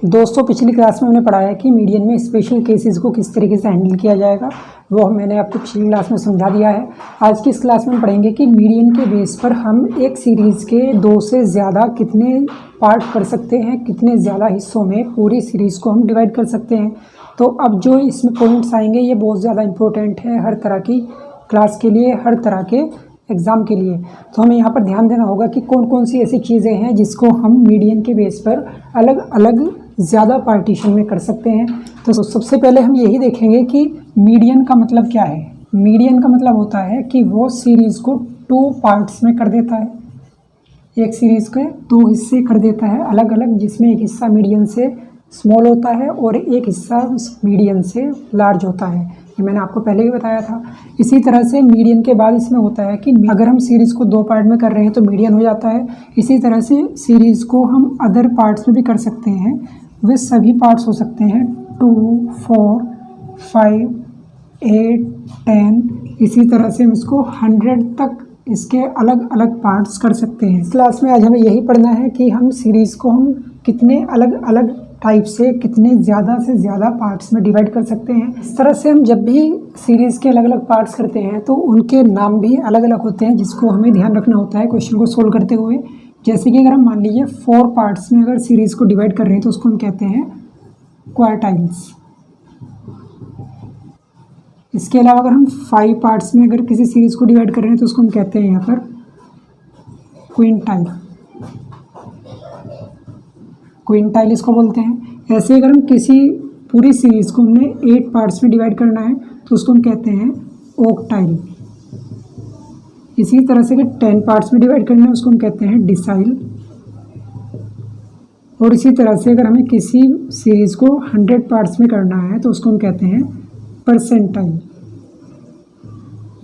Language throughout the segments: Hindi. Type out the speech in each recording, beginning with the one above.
दोस्तों पिछली क्लास में हमने पढ़ा है कि मीडियन में स्पेशल केसेस को किस तरीके से हैंडल किया जाएगा, वो मैंने आपको पिछली क्लास में समझा दिया है। आज की इस क्लास में पढ़ेंगे कि मीडियन के बेस पर हम एक सीरीज़ के दो से ज़्यादा कितने पार्ट कर सकते हैं, कितने ज़्यादा हिस्सों में पूरी सीरीज़ को हम डिवाइड कर सकते हैं। तो अब जो इसमें पॉइंट्स आएंगे ये बहुत ज़्यादा इंपॉर्टेंट है हर तरह की क्लास के लिए, हर तरह के एग्ज़ाम के लिए। तो हमें यहाँ पर ध्यान देना होगा कि कौन कौन सी ऐसी चीज़ें हैं जिसको हम मीडियन के बेस पर अलग अलग ज़्यादा पार्टीशन में कर सकते हैं। तो सबसे पहले हम यही देखेंगे कि मीडियन का मतलब क्या है। मीडियन का मतलब होता है कि वो सीरीज़ को 2 पार्ट्स में कर देता है, एक सीरीज़ के 2 हिस्से कर देता है अलग अलग, जिसमें एक हिस्सा मीडियन से स्मॉल होता है और एक हिस्सा मीडियन से लार्ज होता है। ये मैंने आपको पहले ही बताया था। इसी तरह से मीडियन के बाद इसमें होता है कि अगर हम सीरीज़ को 2 पार्ट में कर रहे हैं तो मीडियन हो जाता है। इसी तरह से सीरीज़ को हम अदर पार्ट्स में भी कर सकते हैं, वे सभी पार्ट्स हो सकते हैं 2, 4, 5, 8, 10। इसी तरह से हम इसको 100 तक इसके अलग अलग पार्ट्स कर सकते हैं। इस क्लास में आज हमें यही पढ़ना है कि हम सीरीज़ को हम कितने अलग अलग टाइप से कितने ज़्यादा से ज़्यादा पार्ट्स में डिवाइड कर सकते हैं। इस तरह से हम जब भी सीरीज़ के अलग अलग पार्ट्स करते हैं तो उनके नाम भी अलग अलग होते हैं, जिसको हमें ध्यान रखना होता है क्वेश्चन को सोल्व करते हुए। जैसे कि अगर हम मान लीजिए 4 पार्ट्स में अगर सीरीज़ को डिवाइड कर रहे हैं तो उसको हम कहते हैं क्वार्टाइल्स। इसके अलावा अगर हम 5 पार्ट्स में अगर किसी सीरीज़ को डिवाइड कर रहे हैं तो उसको हम कहते हैं यहाँ पर क्विंटाइल। क्विंटाइल इसको बोलते हैं। ऐसे अगर हम किसी पूरी सीरीज़ को हमने 8 पार्ट्स में डिवाइड करना है तो उसको हम कहते हैं ऑक्टाइल। इसी तरह से अगर 10 पार्ट्स में डिवाइड करना है उसको हम कहते हैं डिसाइल। और इसी तरह से अगर हमें किसी सीरीज़ को 100 पार्ट्स में करना है तो उसको हम कहते हैं परसेंटाइल।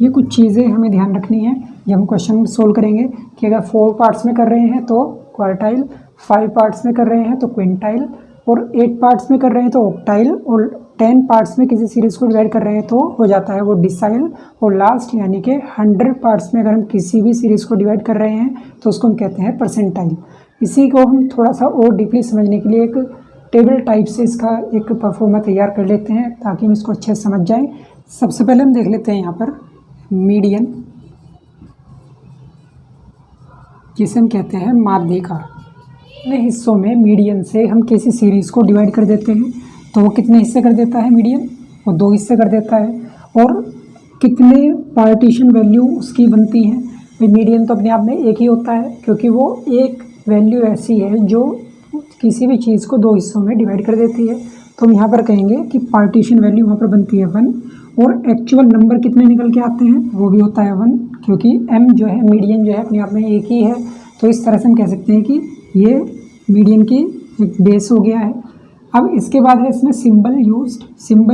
ये कुछ चीज़ें हमें ध्यान रखनी है जब हम क्वेश्चन सोल्व करेंगे कि अगर 4 पार्ट्स में कर रहे हैं तो क्वार्टाइल, 5 पार्ट्स में कर रहे हैं तो क्विंटाइल, और 8 पार्ट्स में कर रहे हैं तो ऑक्टाइल, और 10 पार्ट्स में किसी सीरीज़ को डिवाइड कर रहे हैं तो हो जाता है वो डिसाइल, और लास्ट यानी कि 100 पार्ट्स में अगर हम किसी भी सीरीज़ को डिवाइड कर रहे हैं तो उसको हम कहते हैं परसेंटाइल। इसी को हम थोड़ा सा और डीपली समझने के लिए एक टेबल टाइप से इसका एक परफॉर्मा तैयार कर लेते हैं ताकि हम इसको अच्छे से समझ जाएं। सबसे पहले हम देख लेते हैं यहाँ पर मीडियन, जिसे हम कहते हैं माध्यिका। कितने हिस्सों में मीडियन से हम किसी सीरीज़ को डिवाइड कर देते हैं तो वो कितने हिस्से कर देता है मीडियन, वो 2 हिस्से कर देता है। और कितने पार्टीशन वैल्यू उसकी बनती हैं। भाई मीडियन तो अपने आप में एक ही होता है क्योंकि वो एक वैल्यू ऐसी है जो किसी भी चीज़ को 2 हिस्सों में डिवाइड कर देती है। तो हम यहाँ पर कहेंगे कि पार्टीशन वैल्यू वहाँ पर बनती है 1, और एक्चुअल नंबर कितने निकल के आते हैं वो भी होता है 1, क्योंकि m जो है मीडियन जो है अपने आप में एक ही है। तो इस तरह से हम कह सकते हैं कि ये मीडियन की एक बेस हो गया है। अब इसके बाद है इसमें सिंबल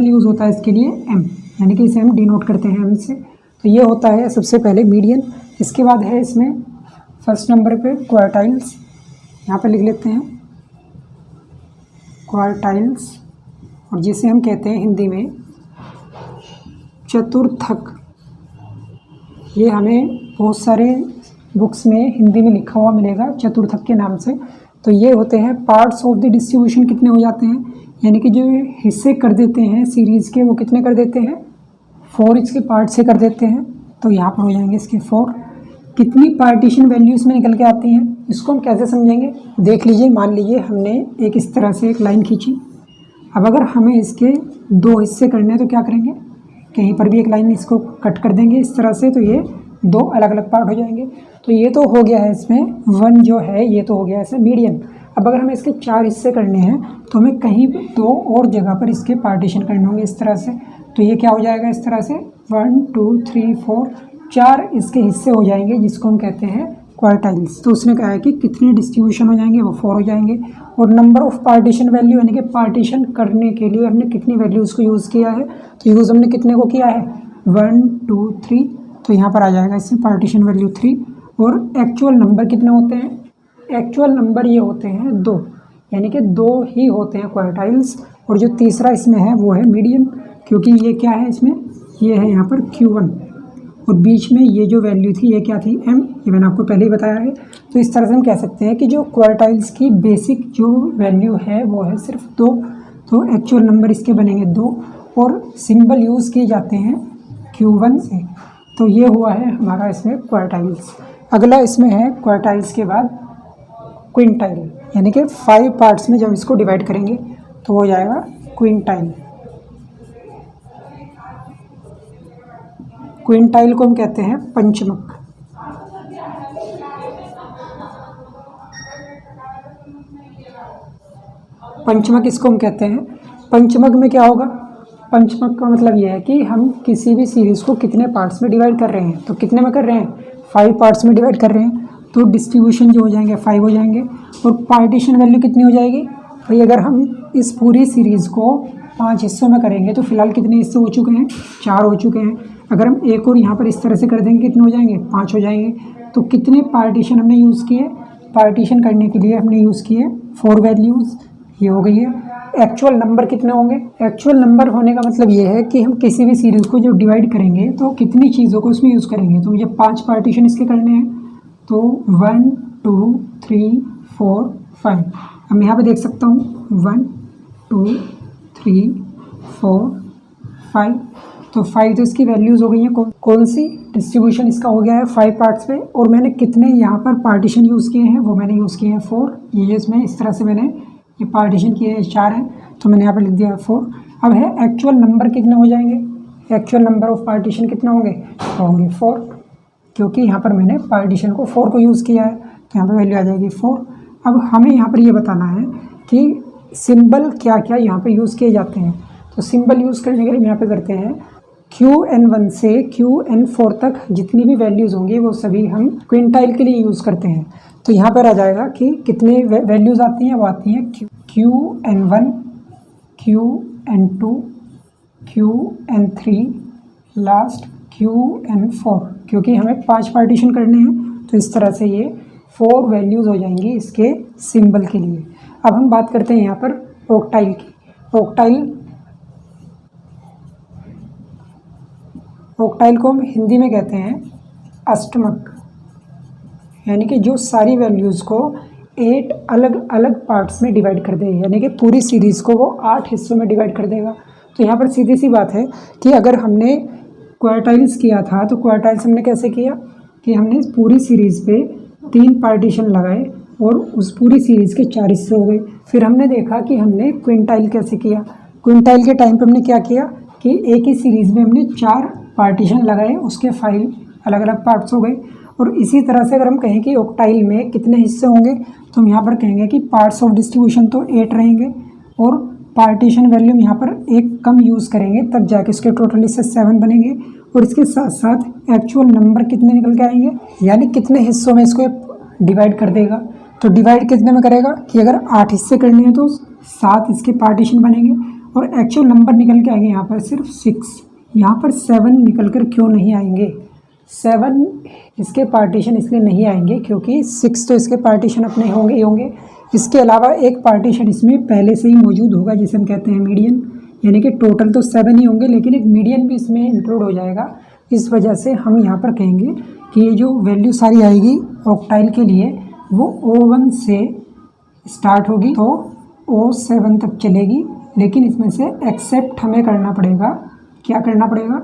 यूज़ होता है इसके लिए m, यानी कि इसे हम डिनोट करते हैं m से। तो ये होता है सबसे पहले मीडियन। इसके बाद है इसमें फर्स्ट नंबर पे क्वार्टाइल्स, यहाँ पे लिख लेते हैं क्वार्टाइल्स, और जिसे हम कहते हैं हिंदी में चतुर्थक। ये हमें बहुत सारे बुक्स में हिंदी में लिखा हुआ मिलेगा चतुर्थक के नाम से। तो ये होते हैं पार्ट्स ऑफ द डिस्ट्रीब्यूशन। कितने हो जाते हैं, यानी कि जो हिस्से कर देते हैं सीरीज़ के वो कितने कर देते हैं, 4 इसके पार्ट से कर देते हैं। तो यहाँ पर हो जाएंगे इसके 4। कितनी पार्टीशन वैल्यू इसमें निकल के आती हैं इसको हम कैसे समझेंगे, देख लीजिए। मान लीजिए हमने एक इस तरह से एक लाइन खींची। अब अगर हमें इसके 2 हिस्से करने हैं तो क्या करेंगे, कहीं पर भी एक लाइन इसको कट कर देंगे इस तरह से, तो ये 2 अलग अलग पार्ट हो जाएंगे। तो ये तो हो गया है इसमें 1 जो है, ये तो हो गया है इसमें मीडियन। अब अगर हमें इसके 4 हिस्से करने हैं तो हमें कहीं 2 और जगह पर इसके पार्टीशन करने होंगे इस तरह से। तो ये क्या हो जाएगा इस तरह से 1, 2, 3, 4, 4 इसके हिस्से हो जाएंगे जिसको हम कहते हैं क्वार्टाइल्स। तो उसने कहा है कि कितने डिस्ट्रीब्यूशन हो जाएंगे, वो 4 हो जाएंगे। और नंबर ऑफ पार्टीशन वैल्यू, यानी कि पार्टीशन करने के लिए हमने कितनी वैल्यूज़ को यूज़ किया है, तो यूज़ हमने कितने को किया है 1, 2, 3। तो यहाँ पर आ जाएगा इसमें पार्टीशन वैल्यू 3। और एक्चुअल नंबर कितने होते हैं, एक्चुअल नंबर ये होते हैं 2, यानी कि 2 ही होते हैं क्वार्टाइल्स। और जो तीसरा इसमें है वो है मीडियन, क्योंकि ये क्या है इसमें, ये है यहाँ पर Q1। और बीच में ये जो वैल्यू थी ये क्या थी, m, ये मैंने आपको पहले ही बताया है। तो इस तरह से हम कह सकते हैं कि जो क्वार्टाइल्स की बेसिक जो वैल्यू है वो है सिर्फ 2, तो एक्चुअल नंबर इसके बनेंगे 2 और सिंबल यूज़ किए जाते हैं Q1 से। तो ये हुआ है हमारा इसमें क्वार्टाइल्स। अगला इसमें है क्वार्टाइल्स के बाद क्विंटाइल, यानी कि 5 पार्ट्स में जब इसको डिवाइड करेंगे तो हो जाएगा क्विंटाइल। क्विंटाइल को हम कहते हैं पंचमक। पंचमक इसको हम कहते हैं। पंचमक में क्या होगा, पंचमक का मतलब यह है कि हम किसी भी सीरीज़ को कितने पार्ट्स में डिवाइड कर रहे हैं। तो कितने में कर रहे हैं, 5 पार्ट्स में डिवाइड कर रहे हैं, तो डिस्ट्रीब्यूशन जो हो जाएंगे 5 हो जाएंगे। और पार्टीशन वैल्यू कितनी हो जाएगी भाई, अगर हम इस पूरी सीरीज़ को 5 हिस्सों में करेंगे तो फिलहाल कितने हिस्से हो चुके हैं, 4 हो चुके हैं। अगर हम एक और यहाँ पर इस तरह से कर देंगे कितने हो जाएंगे, 5 हो जाएंगे। तो कितने पार्टीशन हमने यूज़ किए, पार्टीशन करने के लिए हमने यूज़ किए 4 वैल्यूज़, ये हो गई है। एक्चुअल नंबर कितने होंगे, एक्चुअल नंबर होने का मतलब ये है कि हम किसी भी सीरीज़ को जब डिवाइड करेंगे तो कितनी चीज़ों को उसमें यूज़ करेंगे। तो मुझे 5 पार्टीशन इसके करने हैं, तो 1 2 3 4 5। अब मैं यहाँ पे देख सकता हूँ 1 2 3 4 5, तो 5 तो इसकी वैल्यूज़ हो गई हैं। कौन सी, डिस्ट्रीब्यूशन इसका हो गया है 5 पार्ट्स पे। और मैंने कितने यहाँ पर पार्टीशन यूज़ किए हैं, वो मैंने यूज़ किए हैं 4। ये इसमें इस तरह से मैंने ये पार्टीशन किए हैं, 4 हैं, तो मैंने यहाँ पर लिख दिया है 4। अब है एक्चुअल नंबर कितने हो जाएंगे, एक्चुअल नंबर ऑफ पार्टीशन कितना होंगे 4, क्योंकि यहाँ पर मैंने पार्टीशन को 4 को यूज़ किया है, तो यहाँ पर वैल्यू आ जाएगी 4। अब हमें यहाँ पर ये बताना है कि सिंबल क्या क्या यहाँ पे यूज़ किए जाते हैं। तो सिंबल यूज़ करने के लिए यहाँ पे करते हैं Qn1 से Qn4 तक जितनी भी वैल्यूज़ होंगी वो सभी हम क्विंटाइल के लिए यूज़ करते हैं। तो यहाँ पर आ जाएगा कि कितने वैल्यूज़ आती हैं, वो आती हैं Qn1 Qn2 Qn3 last Qn4, क्योंकि हमें 5 पार्टीशन करने हैं। तो इस तरह से ये 4 वैल्यूज़ हो जाएंगी इसके सिंबल के लिए। अब हम बात करते हैं यहाँ पर ऑक्टाइल की। ऑक्टाइल को हम हिंदी में कहते हैं अष्टमक, यानी कि जो सारी वैल्यूज़ को 8 अलग अलग पार्ट्स में डिवाइड कर दे, यानी कि पूरी सीरीज़ को वो 8 हिस्सों में डिवाइड कर देगा। तो यहाँ पर सीधी सी बात है कि अगर हमने क्वार्टाइल्स किया था तो क्वार्टाइल्स हमने कैसे किया कि हमने पूरी सीरीज़ पे 3 पार्टीशन लगाए और उस पूरी सीरीज़ के 4 हिस्से हो गए। फिर हमने देखा कि हमने क्विंटाइल कैसे किया। क्विंटाइल के टाइम पे हमने क्या किया कि एक ही सीरीज़ में हमने 4 पार्टीशन लगाए, उसके 5 अलग अलग पार्ट्स हो गए। और इसी तरह से अगर हम कहें कि ऑक्टाइल में कितने हिस्से होंगे, तो हम यहाँ पर कहेंगे कि पार्ट्स ऑफ डिस्ट्रीब्यूशन तो 8 रहेंगे और पार्टीशन वैल्यू हम यहाँ पर एक कम यूज़ करेंगे, तब जाके इसके टोटल इससे 7 बनेंगे। और इसके साथ साथ एक्चुअल नंबर कितने निकल के आएंगे, यानी कितने हिस्सों में इसको डिवाइड कर देगा। तो डिवाइड कितने में करेगा कि अगर 8 हिस्से करने हैं तो 7 इसके पार्टीशन बनेंगे और एक्चुअल नंबर निकल के आएंगे यहाँ पर सिर्फ 6। यहाँ पर 7 निकल कर क्यों नहीं आएंगे, 7 इसके पार्टीशन इसलिए नहीं आएंगे क्योंकि 6 तो इसके पार्टीशन अपने होंगे ही होंगे। इसके अलावा एक पार्टीशन इसमें पहले से ही मौजूद होगा जिसे हम कहते हैं मीडियन, यानी कि टोटल तो 7 ही होंगे लेकिन एक मीडियन भी इसमें इंक्लूड हो जाएगा। इस वजह से हम यहाँ पर कहेंगे कि ये जो वैल्यू सारी आएगी ऑक्टाइल के लिए वो O1 से स्टार्ट होगी तो O7 तक चलेगी, लेकिन इसमें से एक्सेप्ट हमें करना पड़ेगा, क्या करना पड़ेगा,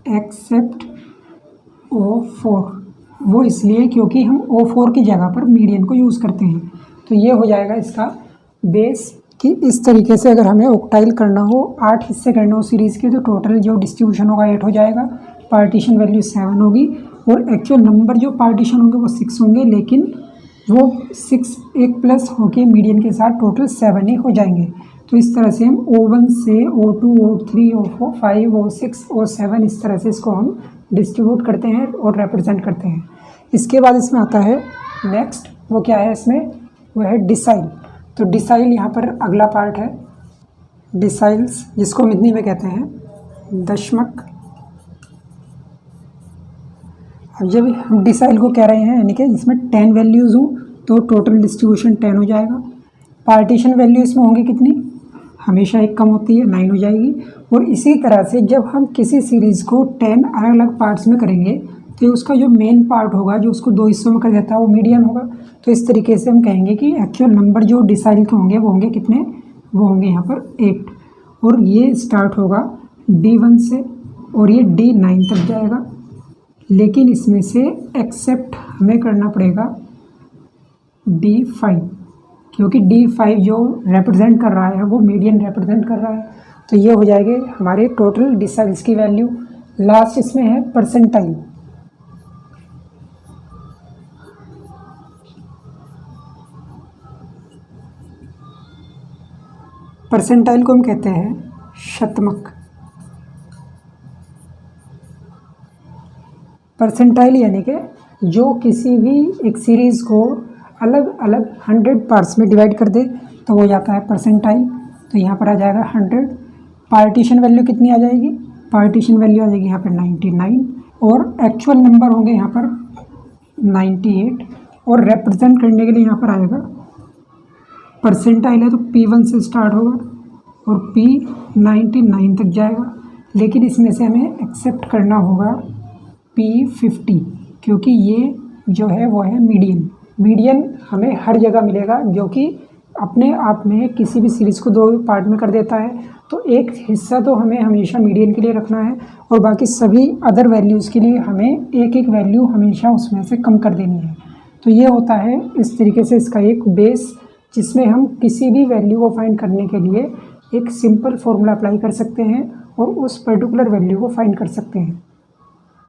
एक्सेप्ट O4। वो इसलिए क्योंकि हम O4 की जगह पर मीडियन को यूज़ करते हैं। तो ये हो जाएगा इसका बेस कि इस तरीके से अगर हमें ऑक्टाइल करना हो, 8 हिस्से करना हो सीरीज़ के, तो टोटल जो डिस्ट्रीब्यूशन होगा 8 हो जाएगा, पार्टीशन वैल्यू 7 होगी और एक्चुअल नंबर जो पार्टीशन होंगे वो 6 होंगे, लेकिन वो 6 एक प्लस होके मीडियन के साथ टोटल 7 ही हो जाएंगे। तो इस तरह से हम O1 से O2 O3 O4 5 O6 O7 इस तरह से इसको हम डिस्ट्रीब्यूट करते हैं और रिप्रेजेंट करते हैं। इसके बाद इसमें आता है नेक्स्ट, वो क्या है इसमें, वो है डिसाइल। तो डिसाइल यहाँ पर अगला पार्ट है, डिसाइल्स जिसको हम हिंदी में कहते हैं दशमक। अब जब हम डिसाइल को कह रहे हैं यानी कि जिसमें 10 वैल्यूज़ हों तो टोटल डिस्ट्रीब्यूशन 10 हो जाएगा। पार्टीशन वैल्यू इसमें होंगी कितनी, हमेशा एक कम होती है, 9 हो जाएगी। और इसी तरह से जब हम किसी सीरीज़ को 10 अलग अलग पार्ट्स में करेंगे तो उसका जो मेन पार्ट होगा, जो उसको 2 हिस्सों में कर देता है, वो मीडियन होगा। तो इस तरीके से हम कहेंगे कि एक्चुअल नंबर जो डिसाइल के होंगे वो होंगे कितने, वो होंगे यहाँ पर 8। और ये स्टार्ट होगा D1 से और ये D9 तक जाएगा। लेकिन इसमें से एक्सेप्ट हमें करना पड़ेगा D5, क्योंकि D5 जो रिप्रेजेंट कर रहा है वो मीडियन रिप्रेजेंट कर रहा है। तो ये हो जाएंगे हमारे टोटल डिसाइल्स की वैल्यू। लास्ट इसमें है परसेंटाइल। परसेंटाइल को हम कहते हैं शतमक। परसेंटाइल यानी कि जो किसी भी एक सीरीज़ को अलग अलग 100 पार्ट्स में डिवाइड कर दे तो वो जाता है परसेंटाइल। तो यहाँ पर आ जाएगा 100। पार्टीशन वैल्यू कितनी आ जाएगी, पार्टीशन वैल्यू आ जाएगी यहाँ पर 99 और एक्चुअल नंबर होंगे यहाँ पर 98। और रिप्रेजेंट करने के लिए यहाँ पर आएगा परसेंटाइल है तो P1 से स्टार्ट होगा और P99 तक जाएगा। लेकिन इसमें से हमें एक्सेप्ट करना होगा P50, क्योंकि ये जो है वो है मीडियन। मीडियन हमें हर जगह मिलेगा, जो कि अपने आप में किसी भी सीरीज़ को 2 पार्ट में कर देता है। तो एक हिस्सा तो हमें हमेशा मीडियन के लिए रखना है और बाकी सभी अदर वैल्यूज़ के लिए हमें एक एक वैल्यू हमेशा उसमें से कम कर देनी है। तो ये होता है इस तरीके से इसका एक बेस, जिसमें हम किसी भी वैल्यू को फाइंड करने के लिए एक सिंपल फॉर्मूला अप्लाई कर सकते हैं और उस पर्टिकुलर वैल्यू को फाइंड कर सकते हैं।